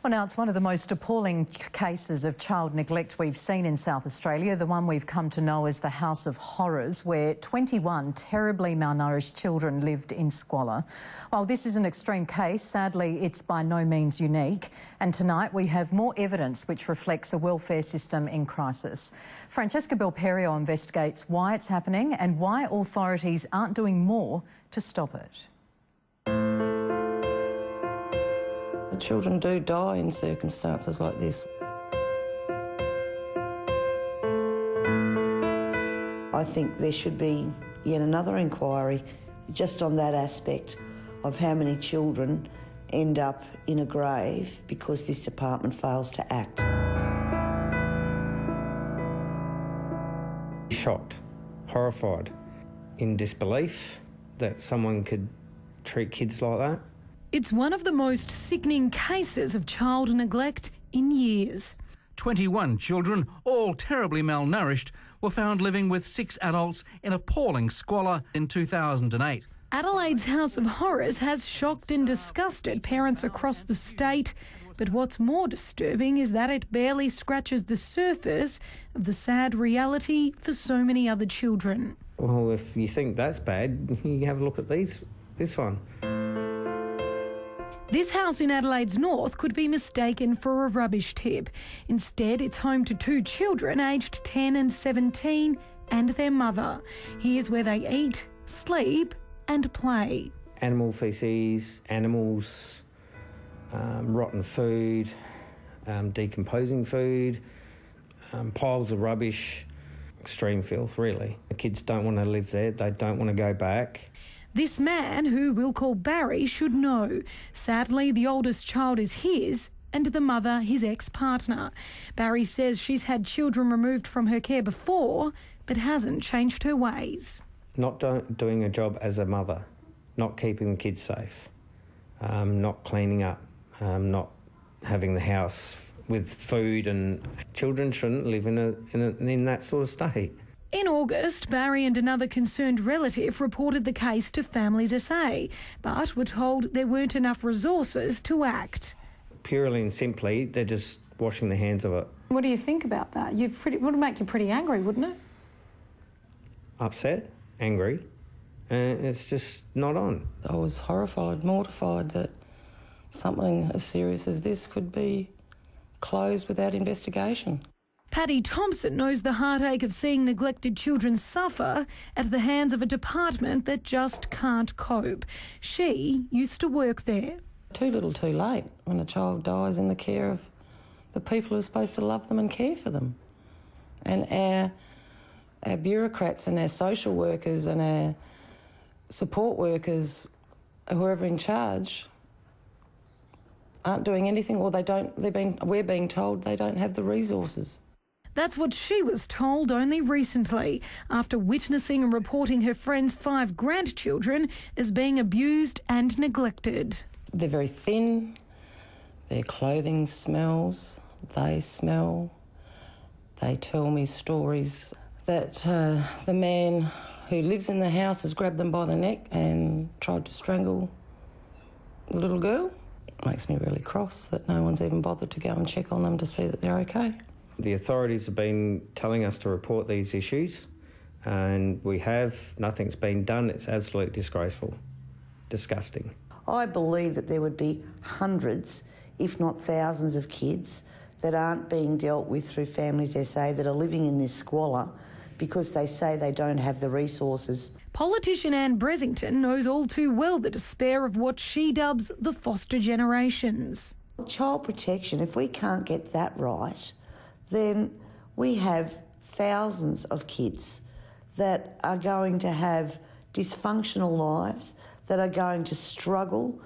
Well, now it's one of the most appalling cases of child neglect we've seen in South Australia, the one we've come to know as the House of Horrors, where 21 terribly malnourished children lived in squalor. While this is an extreme case, sadly it's by no means unique, and tonight we have more evidence which reflects a welfare system in crisis. Francesca Belperio investigates why it's happening and why authorities aren't doing more to stop it. Children do die in circumstances like this. I think there should be yet another inquiry just on that aspect of how many children end up in a grave because this department fails to act. Shocked, horrified, in disbelief that someone could treat kids like that. It's one of the most sickening cases of child neglect in years. 21 children, all terribly malnourished, were found living with 6 adults in appalling squalor in 2008. Adelaide's House of Horrors has shocked and disgusted parents across the state, but what's more disturbing is that it barely scratches the surface of the sad reality for so many other children. Well, if you think that's bad, you have a look at this one. This house in Adelaide's north could be mistaken for a rubbish tip. Instead, it's home to 2 children aged 10 and 17 and their mother. Here's where they eat, sleep and play. Animal feces, animals, rotten food, decomposing food, piles of rubbish, extreme filth, really. The kids don't want to live there, they don't want to go back. This man, who we'll call Barry, should know. Sadly, the oldest child is his and the mother his ex-partner. Barry says she's had children removed from her care before, but hasn't changed her ways. Not doing a job as a mother, not keeping the kids safe, not cleaning up, not having the house with food, and children shouldn't live in that sort of state. In August, Barry and another concerned relative reported the case to Families SA, but were told there weren't enough resources to act. Purely and simply, they're just washing their hands of it. What do you think about that? It would make you pretty angry, wouldn't it? Upset, angry, and it's just not on. I was horrified, mortified that something as serious as this could be closed without investigation. Paddy Thompson knows the heartache of seeing neglected children suffer at the hands of a department that just can't cope. She used to work there. Too little too late when a child dies in the care of the people who are supposed to love them and care for them. And our bureaucrats and our social workers and our support workers, whoever in charge, aren't doing anything, or we're being told they don't have the resources. That's what she was told only recently, after witnessing and reporting her friend's 5 grandchildren as being abused and neglected. They're very thin, their clothing smells, they smell. They tell me stories that the man who lives in the house has grabbed them by the neck and tried to strangle the little girl. It makes me really cross that no one's even bothered to go and check on them to see that they're okay. The authorities have been telling us to report these issues, and we have. Nothing's been done. It's absolutely disgraceful, disgusting. I believe that there would be hundreds, if not thousands, of kids that aren't being dealt with through Families SA that are living in this squalor because they say they don't have the resources. Politician Ann Bressington knows all too well the despair of what she dubs the foster generations. Child protection, if we can't get that right, then we have thousands of kids that are going to have dysfunctional lives, that are going to struggle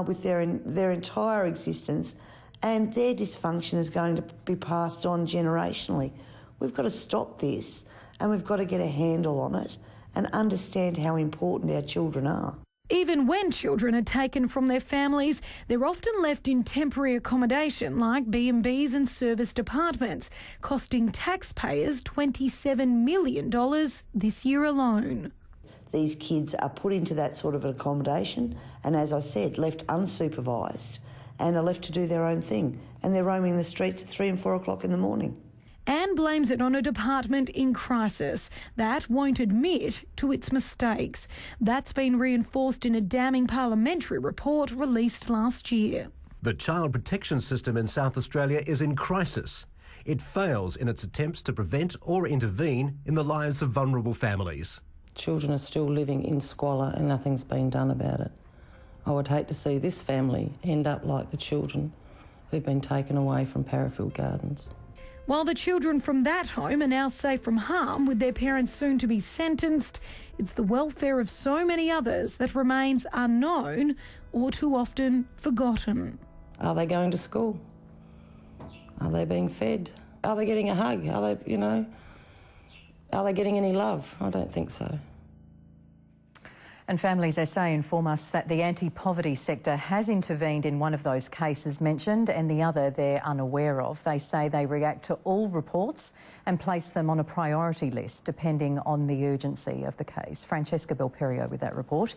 with their entire existence, and their dysfunction is going to be passed on generationally. We've got to stop this, and we've got to get a handle on it and understand how important our children are. Even when children are taken from their families, they're often left in temporary accommodation like B&Bs and service departments, costing taxpayers $27 million this year alone. These kids are put into that sort of accommodation and, as I said, left unsupervised. and are left to do their own thing, and they're roaming the streets at 3 and 4 o'clock in the morning. Anne blames it on a department in crisis that won't admit to its mistakes. That's been reinforced in a damning parliamentary report released last year. The child protection system in South Australia is in crisis. It fails in its attempts to prevent or intervene in the lives of vulnerable families. Children are still living in squalor and nothing's been done about it. I would hate to see this family end up like the children who've been taken away from Parafield Gardens. While the children from that home are now safe from harm, with their parents soon to be sentenced, it's the welfare of so many others that remains unknown or too often forgotten. Are they going to school? Are they being fed? Are they getting a hug? Are they getting any love? I don't think so. And Families SA inform us that the anti-poverty sector has intervened in one of those cases mentioned and the other they're unaware of. They say they react to all reports and place them on a priority list depending on the urgency of the case. Francesca Belperio with that report.